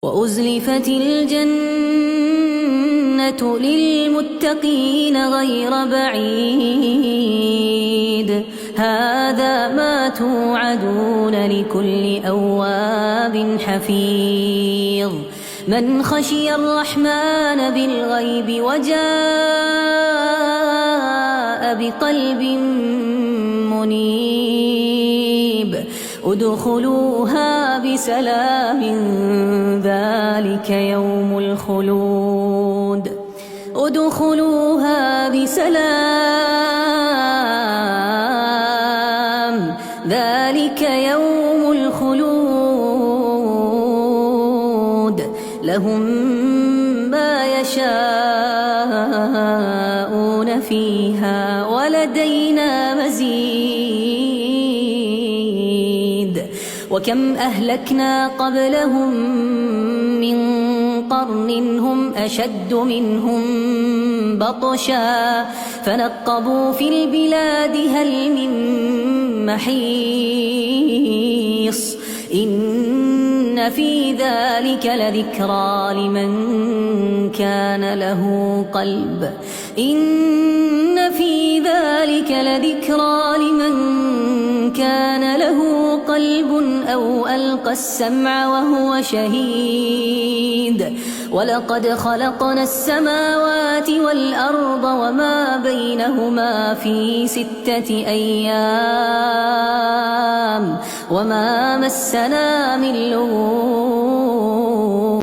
وأزلفت الجنة للمتقين غير بعيد هذا ما توعدون لكل أواب حفيظ من خشي الرحمن بالغيب وجاء بقلب منيب ادخلوها بسلام ذلك يوم الخلود ادخلوها بسلام ذلك يوم الخلود لهم ما يشاءون فيها ولدينا مزيد وكم أهلكنا قبلهم من قرن هم أشد منهم بطشا فنقبوا في البلاد هل من محيص إن في ذلك لذكرى لمن كان له قلب إن في ذلك لذكرى لمن كان له قلب أو ألقى السمع وهو شهيد ولقد خلقنا السماوات والأرض وما بينهما في 6 أيام وما مسنا من لغوب